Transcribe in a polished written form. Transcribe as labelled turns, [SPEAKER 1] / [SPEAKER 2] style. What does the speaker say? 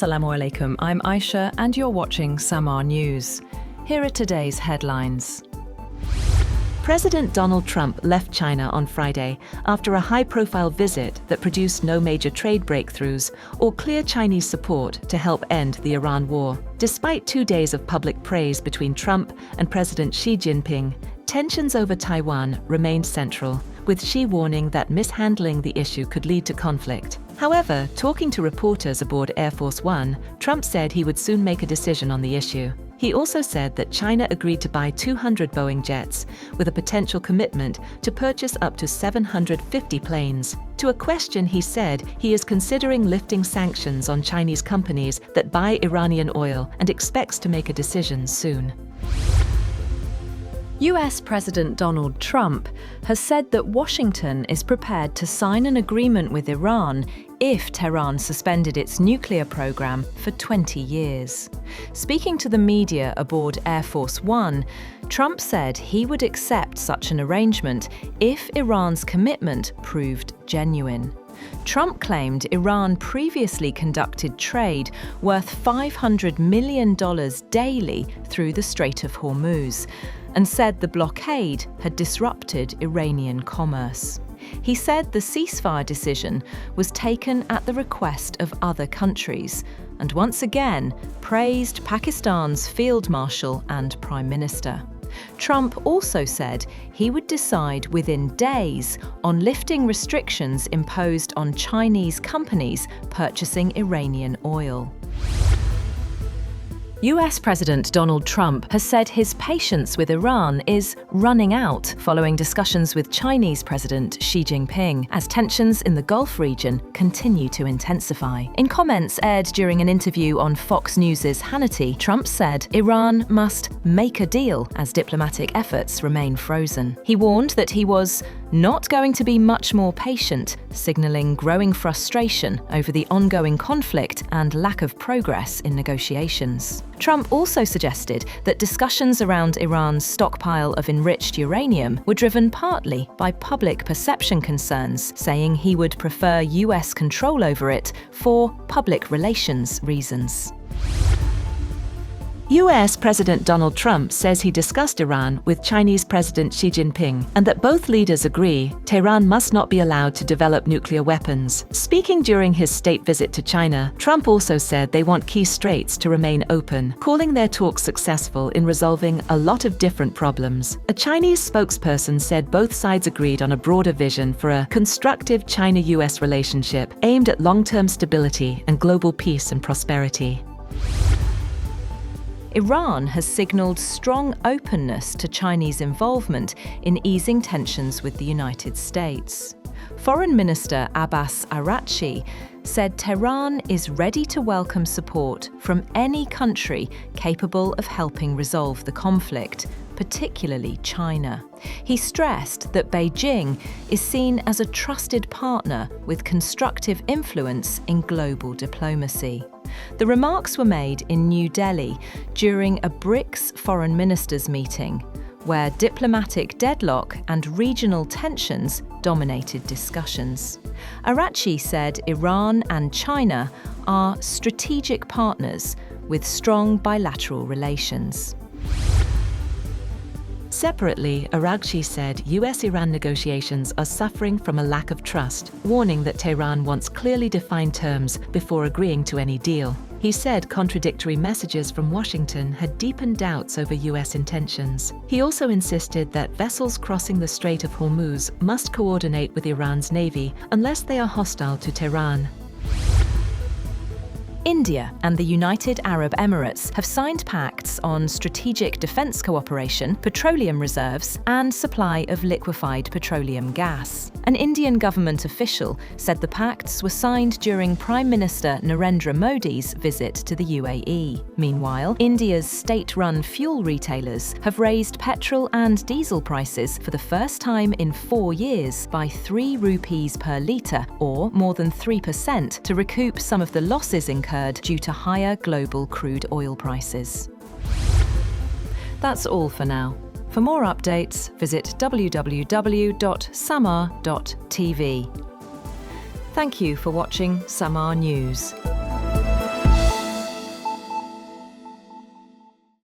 [SPEAKER 1] Assalamu alaikum, I'm Aisha and you're watching Samaa News. Here are today's headlines.
[SPEAKER 2] President Donald Trump left China on Friday after a high-profile visit that produced no major trade breakthroughs or clear Chinese support to help end the Iran war. Despite 2 days of public praise between Trump and President Xi Jinping, tensions over Taiwan remained central, with Xi warning that mishandling the issue could lead to conflict. However, talking to reporters aboard Air Force One, Trump said he would soon make a decision on the issue. He also said that China agreed to buy 200 Boeing jets, with a potential commitment to purchase up to 750 planes. To a question, he said he is considering lifting sanctions on Chinese companies that buy Iranian oil and expects to make a decision soon.
[SPEAKER 1] US President Donald Trump has said that Washington is prepared to sign an agreement with Iran if Tehran suspended its nuclear program for 20 years. Speaking to the media aboard Air Force One, Trump said he would accept such an arrangement if Iran's commitment proved genuine. Trump claimed Iran previously conducted trade worth $500 million daily through the Strait of Hormuz, and said the blockade had disrupted Iranian commerce. He said the ceasefire decision was taken at the request of other countries, and once again praised Pakistan's Field Marshal and Prime Minister. Trump also said he would decide within days on lifting restrictions imposed on Chinese companies purchasing Iranian oil. US President Donald Trump has said his patience with Iran is running out following discussions with Chinese President Xi Jinping as tensions in the Gulf region continue to intensify. In comments aired during an interview on Fox News' Hannity, Trump said Iran must make a deal as diplomatic efforts remain frozen. He warned that he was not going to be much more patient, signaling growing frustration over the ongoing conflict and lack of progress in negotiations. Trump also suggested that discussions around Iran's stockpile of enriched uranium were driven partly by public perception concerns, saying he would prefer US control over it for public relations reasons.
[SPEAKER 2] US President Donald Trump says he discussed Iran with Chinese President Xi Jinping and that both leaders agree Tehran must not be allowed to develop nuclear weapons. Speaking during his state visit to China, Trump also said they want key straits to remain open, calling their talks successful in resolving a lot of different problems. A Chinese spokesperson said both sides agreed on a broader vision for a constructive China-US relationship aimed at long-term stability and global peace and prosperity.
[SPEAKER 1] Iran has signalled strong openness to Chinese involvement in easing tensions with the United States. Foreign Minister Abbas Araghchi said Tehran is ready to welcome support from any country capable of helping resolve the conflict, particularly China. He stressed that Beijing is seen as a trusted partner with constructive influence in global diplomacy. The remarks were made in New Delhi during a BRICS foreign ministers meeting, where diplomatic deadlock and regional tensions dominated discussions. Araghchi said Iran and China are strategic partners with strong bilateral relations.
[SPEAKER 2] Separately, Araghchi said US-Iran negotiations are suffering from a lack of trust, warning that Tehran wants clearly defined terms before agreeing to any deal. He said contradictory messages from Washington had deepened doubts over US intentions. He also insisted that vessels crossing the Strait of Hormuz must coordinate with Iran's navy unless they are hostile to Tehran.
[SPEAKER 1] India and the United Arab Emirates have signed pacts on strategic defence cooperation, petroleum reserves, and supply of liquefied petroleum gas. An Indian government official said the pacts were signed during Prime Minister Narendra Modi's visit to the UAE. Meanwhile, India's state-run fuel retailers have raised petrol and diesel prices for the first time in 4 years by 3 rupees per litre, or more than 3%, to recoup some of the losses incurred due to higher global crude oil prices. That's all for now. For more updates, visit www.samaa.tv. Thank you for watching Samaa News.